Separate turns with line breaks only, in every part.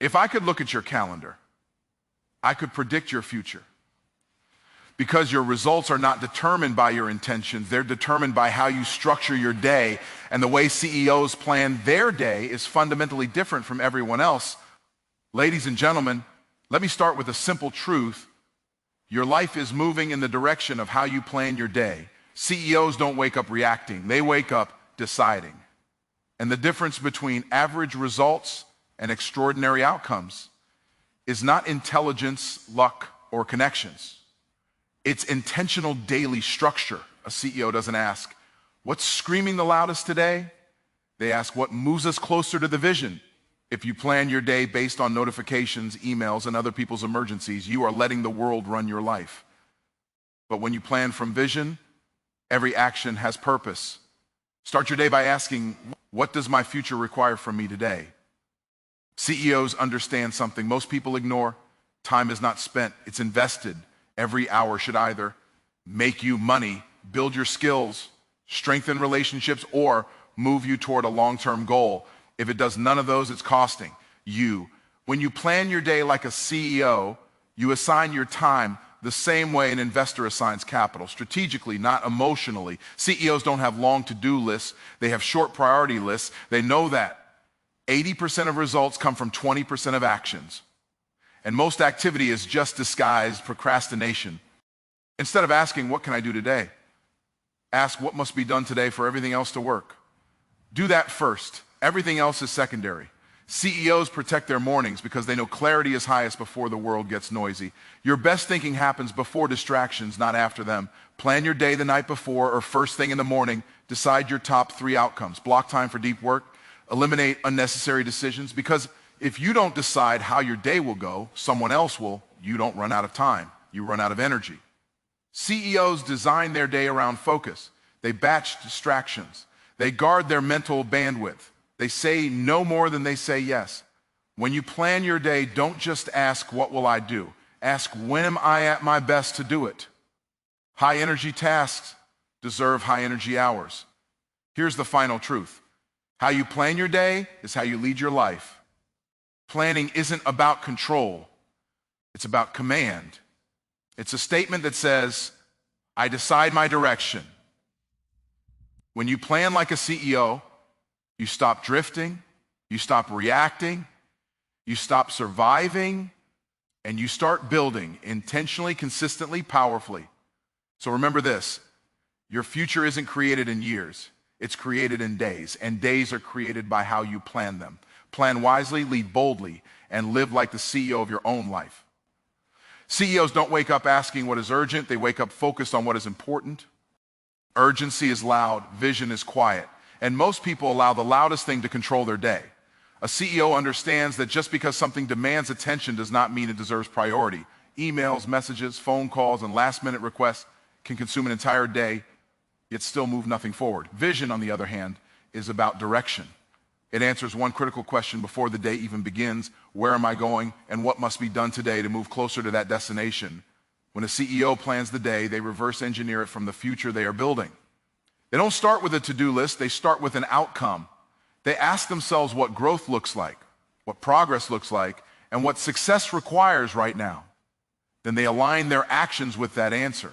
If I could look at your calendar, I could predict your future. Because your results are not determined by your intentions, they're determined by how you structure your day. And the way CEOs plan their day is fundamentally different from everyone else. Ladies and gentlemen, let me start with a simple truth. Your life is moving in the direction of how you plan your day. CEOs don't wake up reacting, they wake up deciding. And the difference between average results and extraordinary outcomes is not intelligence, luck, or connections. It's intentional daily structure. A CEO doesn't ask, what's screaming the loudest today? They ask, what moves us closer to the vision? If you plan your day based on notifications, emails, and other people's emergencies, you are letting the world run your life. But when you plan from vision, every action has purpose. Start your day by asking, what does my future require from me today? CEOs understand something most people ignore. Time is not spent, it's invested. Every hour should either make you money, build your skills, strengthen relationships, or move you toward a long-term goal. If it does none of those, it's costing you. When you plan your day like a CEO, you assign your time the same way an investor assigns capital, strategically, not emotionally. CEOs don't have long to-do lists. They have short priority lists. They know that 80% of results come from 20% of actions. And most activity is just disguised procrastination. Instead of asking, what can I do today? Ask, what must be done today for everything else to work? Do that first. Everything else is secondary. CEOs protect their mornings because they know clarity is highest before the world gets noisy. Your best thinking happens before distractions, not after them. Plan your day the night before or first thing in the morning. Decide your top 3 outcomes. Block time for deep work. Eliminate unnecessary decisions, because if you don't decide how your day will go, someone else will. You don't run out of time. You run out of energy. CEOs design their day around focus. They batch distractions. They guard their mental bandwidth. They say no more than they say yes. When you plan your day, don't just ask, what will I do? Ask, when am I at my best to do it? High energy tasks deserve high energy hours. Here's the final truth. How you plan your day is how you lead your life. Planning isn't about control. It's about command. It's a statement that says, I decide my direction. When you plan like a CEO, you stop drifting, you stop reacting, you stop surviving, and you start building intentionally, consistently, powerfully. So remember this, your future isn't created in years, it's created in days, and days are created by how you plan them. Plan wisely, lead boldly, and live like the CEO of your own life. CEOs don't wake up asking what is urgent, they wake up focused on what is important. Urgency is loud, vision is quiet, and most people allow the loudest thing to control their day. A CEO understands that just because something demands attention does not mean it deserves priority. Emails, messages, phone calls, and last-minute requests can consume an entire day, yet still move nothing forward. Vision, on the other hand, is about direction. It answers one critical question before the day even begins: where am I going, and what must be done today to move closer to that destination? When a CEO plans the day, they reverse engineer it from the future they are building. They don't start with a to-do list, they start with an outcome. They ask themselves what growth looks like, what progress looks like, and what success requires right now. Then they align their actions with that answer.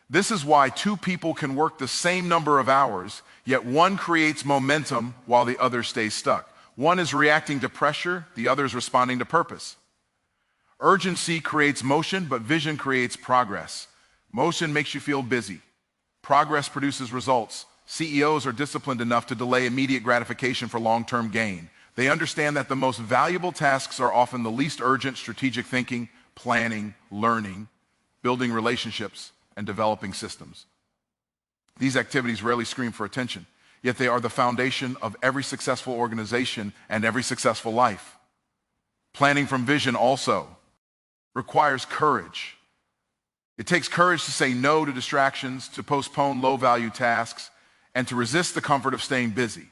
This is why 2 people can work the same number of hours, yet one creates momentum while the other stays stuck. One is reacting to pressure, the other is responding to purpose. Urgency creates motion, but vision creates progress. Motion makes you feel busy. Progress produces results. CEOs are disciplined enough to delay immediate gratification for long-term gain. They understand that the most valuable tasks are often the least urgent: strategic thinking, planning, learning, building relationships, and developing systems. These activities rarely scream for attention, yet they are the foundation of every successful organization and every successful life. Planning from vision also requires courage. It takes courage to say no to distractions, to postpone low-value tasks, and to resist the comfort of staying busy.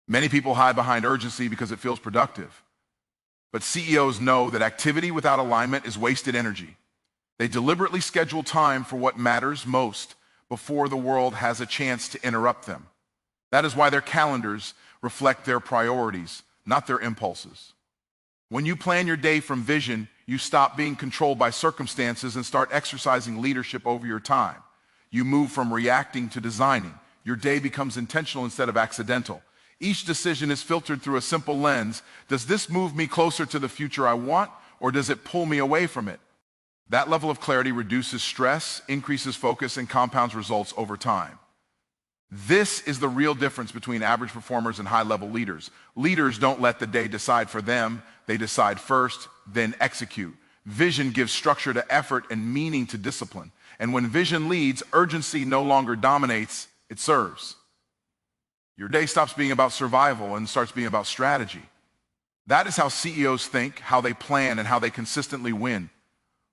Many people hide behind urgency because it feels productive. But CEOs know that activity without alignment is wasted energy. They deliberately schedule time for what matters most before the world has a chance to interrupt them. That is why their calendars reflect their priorities, not their impulses. When you plan your day from vision, you stop being controlled by circumstances and start exercising leadership over your time. You move from reacting to designing. Your day becomes intentional instead of accidental. Each decision is filtered through a simple lens. Does this move me closer to the future I want, or does it pull me away from it? That level of clarity reduces stress, increases focus, and compounds results over time. This is the real difference between average performers and high-level leaders. Leaders don't let the day decide for them. They decide first, then execute. Vision gives structure to effort and meaning to discipline. And when vision leads, urgency no longer dominates, it serves. Your day stops being about survival and starts being about strategy. That is how CEOs think, how they plan, and how they consistently win.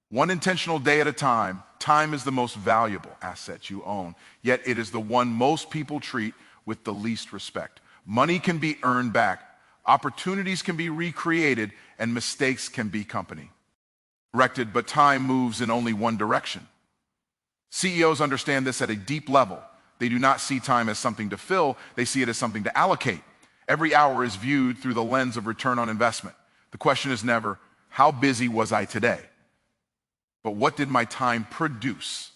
One intentional day at a time. Time is the most valuable asset you own, yet it is the one most people treat with the least respect. Money can be earned back, opportunities can be recreated, and mistakes can be corrected, but time moves in only one direction. CEOs understand this at a deep level. They do not see time as something to fill, they see it as something to allocate. Every hour is viewed through the lens of return on investment. The question is never, how busy was I today? But what did my time produce?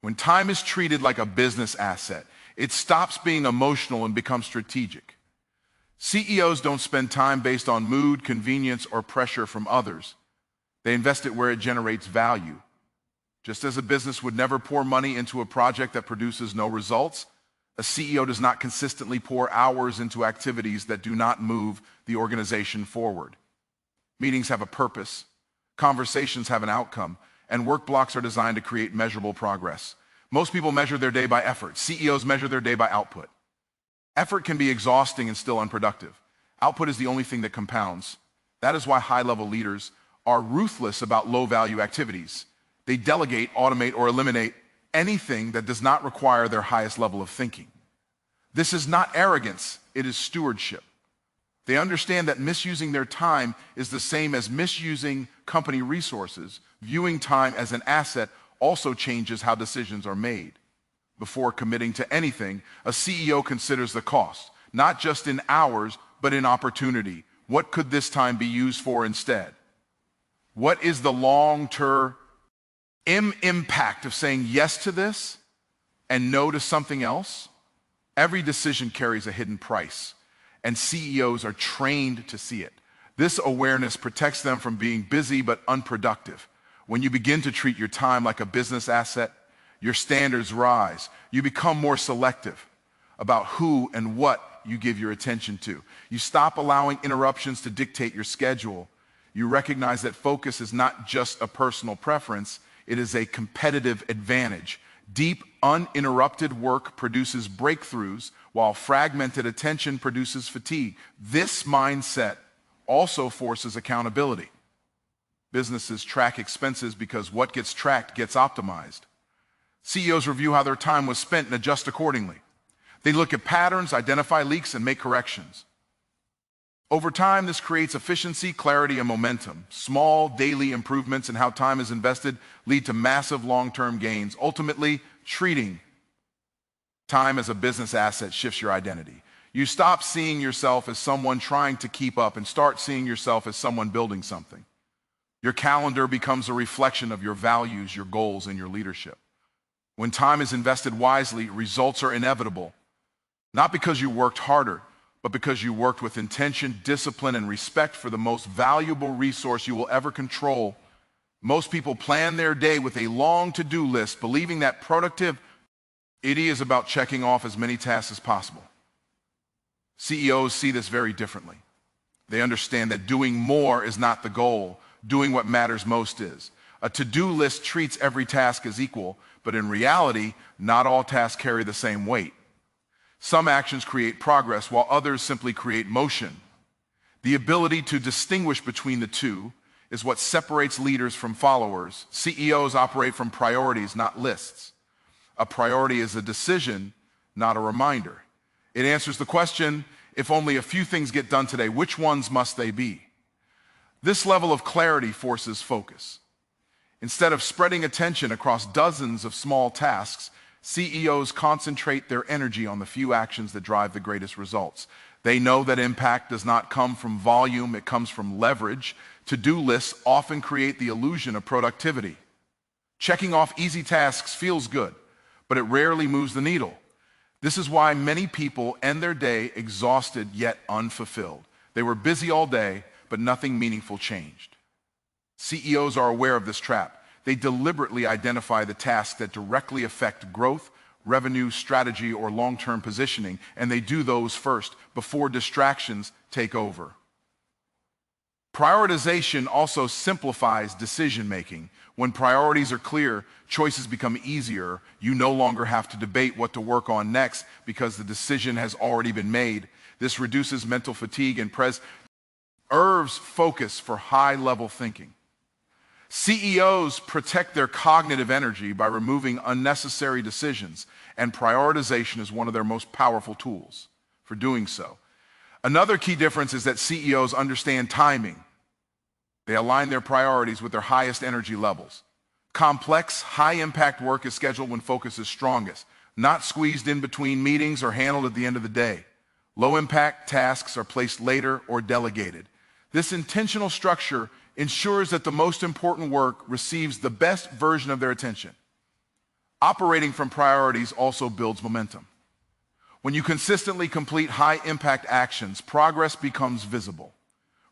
When time is treated like a business asset, it stops being emotional and becomes strategic. CEOs don't spend time based on mood, convenience, or pressure from others. They invest it where it generates value. Just as a business would never pour money into a project that produces no results, a CEO does not consistently pour hours into activities that do not move the organization forward. Meetings have a purpose. Conversations have an outcome, and work blocks are designed to create measurable progress. Most people measure their day by effort. CEOs measure their day by output. Effort can be exhausting and still unproductive. Output is the only thing that compounds. That is why high-level leaders are ruthless about low-value activities. They delegate, automate, or eliminate anything that does not require their highest level of thinking. This is not arrogance, it is stewardship. They understand that misusing their time is the same as misusing company resources. Viewing time as an asset also changes how decisions are made. Before committing to anything, a CEO considers the cost, not just in hours, but in opportunity. What could this time be used for instead? What is the long-term impact of saying yes to this and no to something else? Every decision carries a hidden price, and CEOs are trained to see it. This awareness protects them from being busy but unproductive. When you begin to treat your time like a business asset, your standards rise. You become more selective about who and what you give your attention to. You stop allowing interruptions to dictate your schedule. You recognize that focus is not just a personal preference, it is a competitive advantage. Deep, uninterrupted work produces breakthroughs, while fragmented attention produces fatigue. This mindset also forces accountability. Businesses track expenses because what gets tracked gets optimized. CEOs review how their time was spent and adjust accordingly. They look at patterns, identify leaks, and make corrections. Over time, this creates efficiency, clarity, and momentum. Small daily improvements in how time is invested lead to massive long-term gains. Ultimately, treating time as a business asset shifts your identity. You stop seeing yourself as someone trying to keep up and start seeing yourself as someone building something. Your calendar becomes a reflection of your values, your goals, and your leadership. When time is invested wisely, results are inevitable. Not because you worked harder, but because you worked with intention, discipline, and respect for the most valuable resource you will ever control. Most people plan their day with a long to-do list, believing that productivity is about checking off as many tasks as possible. CEOs see this very differently. They understand that doing more is not the goal. Doing what matters most is. A to-do list treats every task as equal, but in reality, not all tasks carry the same weight. Some actions create progress, while others simply create motion. The ability to distinguish between the two is what separates leaders from followers. CEOs operate from priorities, not lists. A priority is a decision, not a reminder. It answers the question, if only a few things get done today, which ones must they be? This level of clarity forces focus. Instead of spreading attention across dozens of small tasks, CEOs concentrate their energy on the few actions that drive the greatest results. They know that impact does not come from volume, it comes from leverage. To-do lists often create the illusion of productivity. Checking off easy tasks feels good, but it rarely moves the needle. This is why many people end their day exhausted yet unfulfilled. They were busy all day, but nothing meaningful changed. CEOs are aware of this trap. They deliberately identify the tasks that directly affect growth, revenue, strategy, or long-term positioning, and they do those first before distractions take over. Prioritization also simplifies decision-making. When priorities are clear, choices become easier. You no longer have to debate what to work on next because the decision has already been made. This reduces mental fatigue and preserves focus for high-level thinking. CEOs protect their cognitive energy by removing unnecessary decisions, and prioritization is one of their most powerful tools for doing so. Another key difference is that CEOs understand timing. They align their priorities with their highest energy levels. Complex, high-impact work is scheduled when focus is strongest, not squeezed in between meetings or handled at the end of the day. Low-impact tasks are placed later or delegated. This intentional structure ensures that the most important work receives the best version of their attention. Operating from priorities also builds momentum. When you consistently complete high-impact actions, progress becomes visible.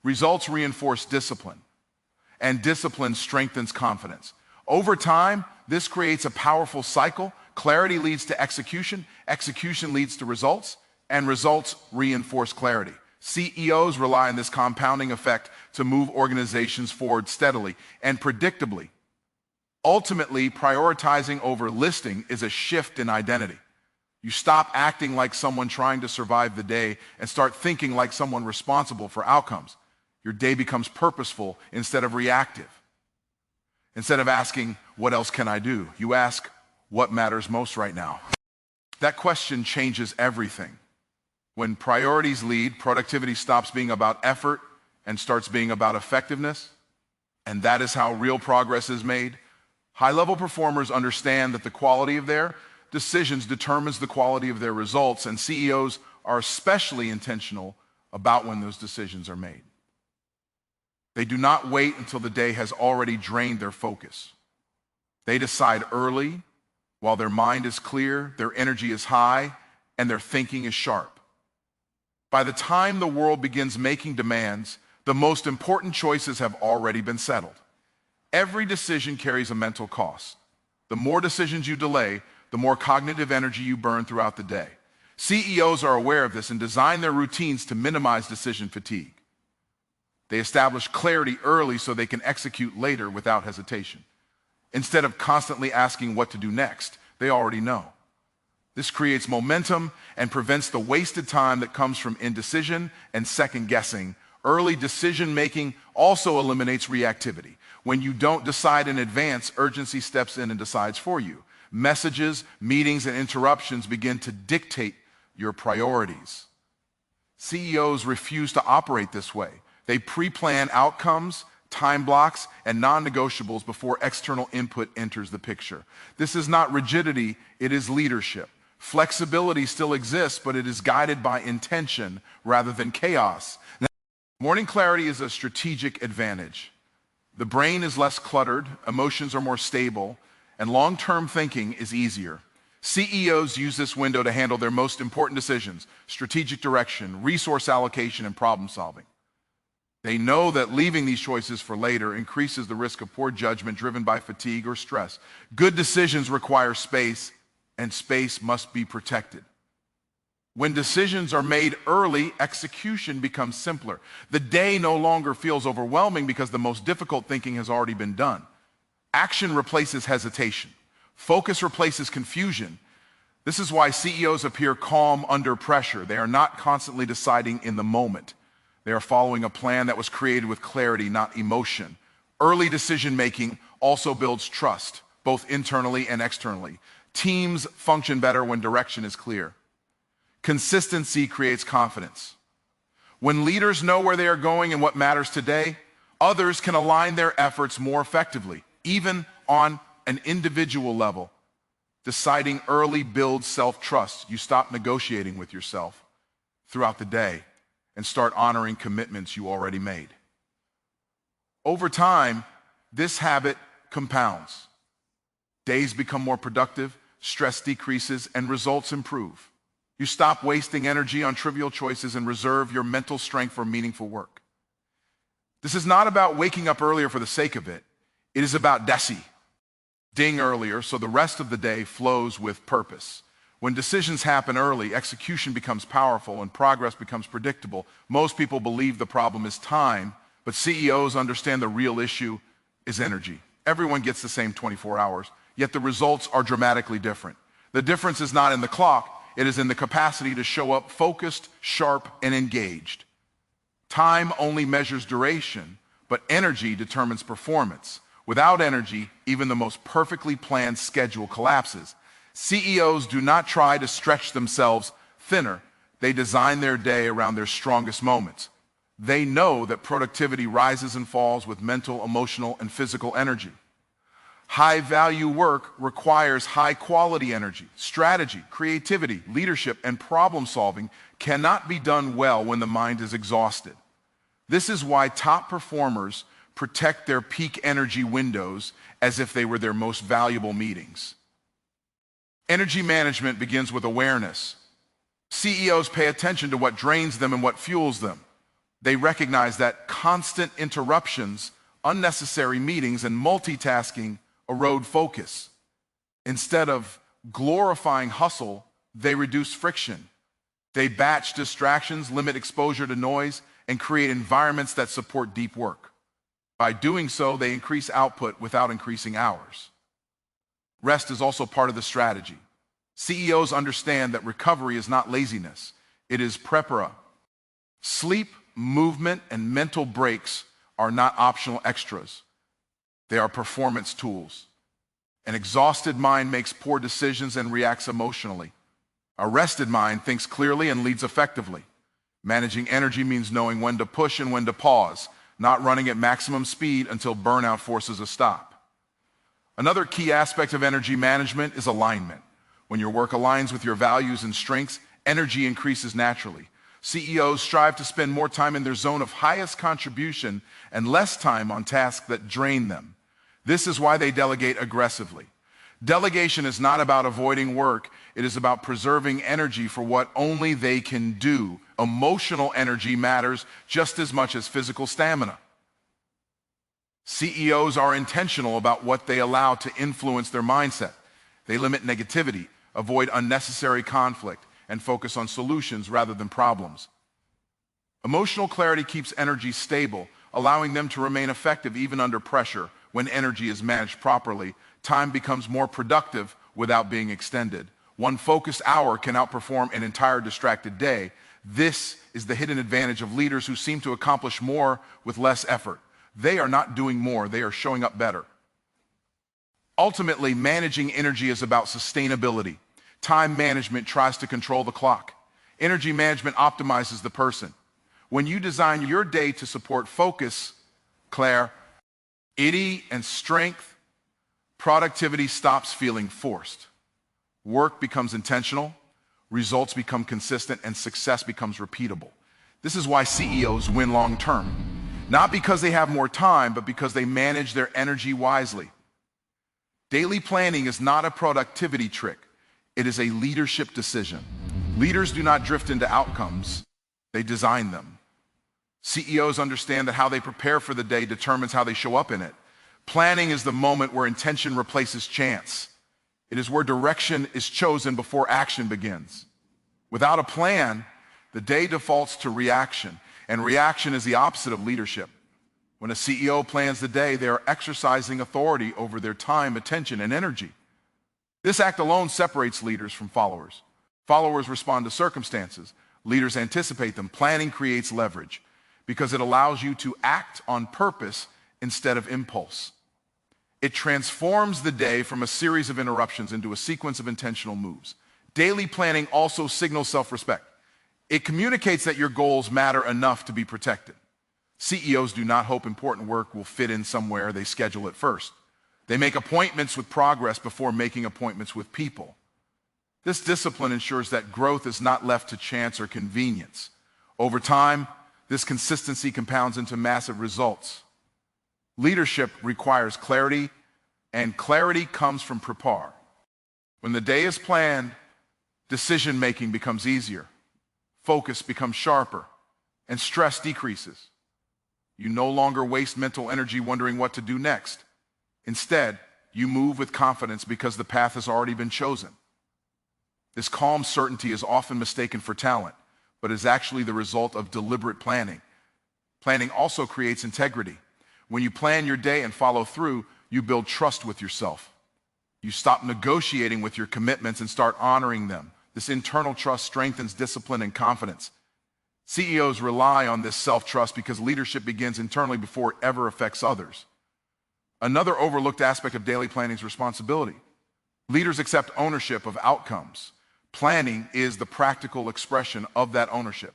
Results reinforce discipline, and discipline strengthens confidence. Over time, this creates a powerful cycle. Clarity leads to execution, execution leads to results, and results reinforce clarity. CEOs rely on this compounding effect to move organizations forward steadily and predictably. Ultimately, prioritizing over listing is a shift in identity. You stop acting like someone trying to survive the day and start thinking like someone responsible for outcomes. Your day becomes purposeful instead of reactive. Instead of asking, what else can I do? You ask, what matters most right now? That question changes everything. When priorities lead, productivity stops being about effort and starts being about effectiveness. And that is how real progress is made. High-level performers understand that the quality of their decisions determines the quality of their results, and CEOs are especially intentional about when those decisions are made. They do not wait until the day has already drained their focus. They decide early, while their mind is clear, their energy is high, and their thinking is sharp. By the time the world begins making demands, the most important choices have already been settled. Every decision carries a mental cost. The more decisions you delay, the more cognitive energy you burn throughout the day. CEOs are aware of this and design their routines to minimize decision fatigue. They establish clarity early so they can execute later without hesitation. Instead of constantly asking what to do next, they already know. This creates momentum and prevents the wasted time that comes from indecision and second guessing. Early decision-making also eliminates reactivity. When you don't decide in advance, urgency steps in and decides for you. Messages, meetings, and interruptions begin to dictate your priorities. CEOs refuse to operate this way. They pre-plan outcomes, time blocks, and non-negotiables before external input enters the picture. This is not rigidity, it is leadership. Flexibility still exists, but it is guided by intention rather than chaos. Now, morning clarity is a strategic advantage. The brain is less cluttered, emotions are more stable, and long-term thinking is easier. CEOs use this window to handle their most important decisions: strategic direction, resource allocation, and problem solving. They know that leaving these choices for later increases the risk of poor judgment driven by fatigue or stress. Good decisions require space, and space must be protected. When decisions are made early, execution becomes simpler. The day no longer feels overwhelming because the most difficult thinking has already been done. Action replaces hesitation. Focus replaces confusion. This is why CEOs appear calm under pressure. They are not constantly deciding in the moment. They are following a plan that was created with clarity, not emotion. Early decision-making also builds trust, both internally and externally. Teams function better when direction is clear. Consistency creates confidence. When leaders know where they are going and what matters today, others can align their efforts more effectively, even on an individual level. Deciding early builds self-trust. You stop negotiating with yourself. throughout the day and start honoring commitments you already made. Over time, this habit compounds. Days become more productive, stress decreases, and results improve. You stop wasting energy on trivial choices and reserve your mental strength for meaningful work. This is not about waking up earlier for the sake of it. It is about ding earlier so the rest of the day flows with purpose. When decisions happen early, execution becomes powerful and progress becomes predictable. Most people believe the problem is time, but CEOs understand the real issue is energy. Everyone gets the same 24 hours, yet the results are dramatically different. The difference is not in the clock, it is in the capacity to show up focused, sharp, and engaged. Time only measures duration, but energy determines performance. Without energy, even the most perfectly planned schedule collapses. CEOs do not try to stretch themselves thinner. They design their day around their strongest moments. They know that productivity rises and falls with mental, emotional, and physical energy. High-value work requires high-quality energy. Strategy, creativity, leadership, and problem-solving cannot be done well when the mind is exhausted. This is why top performers protect their peak energy windows as if they were their most valuable meetings. Energy management begins with awareness. CEOs pay attention to what drains them and what fuels them. They recognize that constant interruptions, unnecessary meetings, and multitasking erode focus. Instead of glorifying hustle, they reduce friction. They batch distractions, limit exposure to noise, and create environments that support deep work. By doing so, they increase output without increasing hours. Rest is also part of the strategy. CEOs understand that recovery is not laziness, it is prepara. Sleep, movement, and mental breaks are not optional extras. They are performance tools. An exhausted mind makes poor decisions and reacts emotionally. A rested mind thinks clearly and leads effectively. Managing energy means knowing when to push and when to pause, not running at maximum speed until burnout forces a stop. Another key aspect of energy management is alignment. When your work aligns with your values and strengths, energy increases naturally. CEOs strive to spend more time in their zone of highest contribution and less time on tasks that drain them. This is why they delegate aggressively. Delegation is not about avoiding work, it is about preserving energy for what only they can do. Emotional energy matters just as much as physical stamina. CEOs are intentional about what they allow to influence their mindset. They limit negativity, avoid unnecessary conflict, and focus on solutions rather than problems. Emotional clarity keeps energy stable, allowing them to remain effective even under pressure. When energy is managed properly, time becomes more productive without being extended. One focused hour can outperform an entire distracted day. This is the hidden advantage of leaders who seem to accomplish more with less effort. They are not doing more, they are showing up better. Ultimately, managing energy is about sustainability. Time management tries to control the clock. Energy management optimizes the person. When you design your day to support focus, clarity, and strength, productivity stops feeling forced. Work becomes intentional, results become consistent, and success becomes repeatable. This is why CEOs win long term. Not because they have more time, but because they manage their energy wisely. Daily planning is not a productivity trick. It is a leadership decision. Leaders do not drift into outcomes, they design them. CEOs understand that how they prepare for the day determines how they show up in it. Planning is the moment where intention replaces chance. It is where direction is chosen before action begins. Without a plan, the day defaults to reaction, and reaction is the opposite of leadership. When a CEO plans the day, they are exercising authority over their time, attention, and energy. This act alone separates leaders from followers. Followers respond to circumstances. Leaders anticipate them. Planning creates leverage because it allows you to act on purpose instead of impulse. It transforms the day from a series of interruptions into a sequence of intentional moves. Daily planning also signals self-respect. It communicates that your goals matter enough to be protected. CEOs do not hope important work will fit in somewhere, they schedule it first. They make appointments with progress before making appointments with people. This discipline ensures that growth is not left to chance or convenience. Over time, this consistency compounds into massive results. Leadership requires clarity, and clarity comes from prepare. When the day is planned, decision-making becomes easier, focus becomes sharper, and stress decreases. You no longer waste mental energy wondering what to do next. Instead, you move with confidence because the path has already been chosen. This calm certainty is often mistaken for talent, but is actually the result of deliberate planning. Planning also creates integrity. When you plan your day and follow through, you build trust with yourself. You stop negotiating with your commitments and start honoring them. This internal trust strengthens discipline and confidence. CEOs rely on this self-trust because leadership begins internally before it ever affects others. Another overlooked aspect of daily planning is responsibility. Leaders accept ownership of outcomes. Planning is the practical expression of that ownership.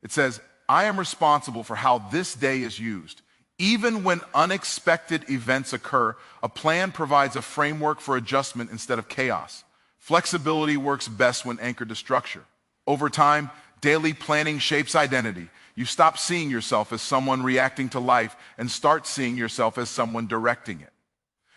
It says, I am responsible for how this day is used. Even when unexpected events occur, a plan provides a framework for adjustment instead of chaos. Flexibility works best when anchored to structure. Over time, daily planning shapes identity. You stop seeing yourself as someone reacting to life and start seeing yourself as someone directing it.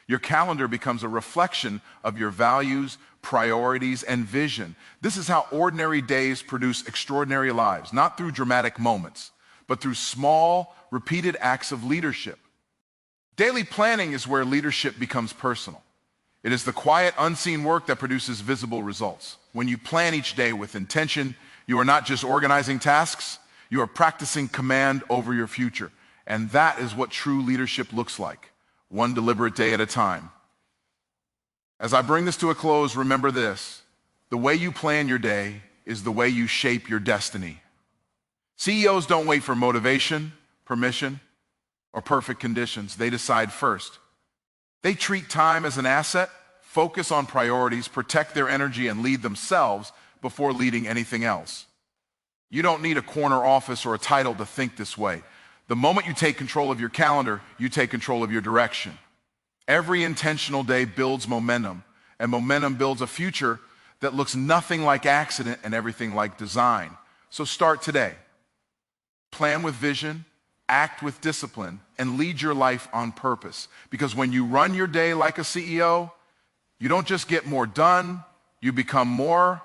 Your calendar becomes a reflection of your values, priorities, and vision. This is how ordinary days produce extraordinary lives, not through dramatic moments, but through small, repeated acts of leadership. Daily planning is where leadership becomes personal. It is the quiet, unseen work that produces visible results. When you plan each day with intention, you are not just organizing tasks, you are practicing command over your future. And that is what true leadership looks like, one deliberate day at a time. As I bring this to a close, remember this: the way you plan your day is the way you shape your destiny. CEOs don't wait for motivation, permission, or perfect conditions. They decide first. They treat time as an asset, focus on priorities, protect their energy, and lead themselves before leading anything else. You don't need a corner office or a title to think this way. The moment you take control of your calendar, you take control of your direction. Every intentional day builds momentum, and momentum builds a future that looks nothing like accident and everything like design. So start today. Plan with vision, act with discipline, and lead your life on purpose. Because when you run your day like a CEO, you don't just get more done, you become more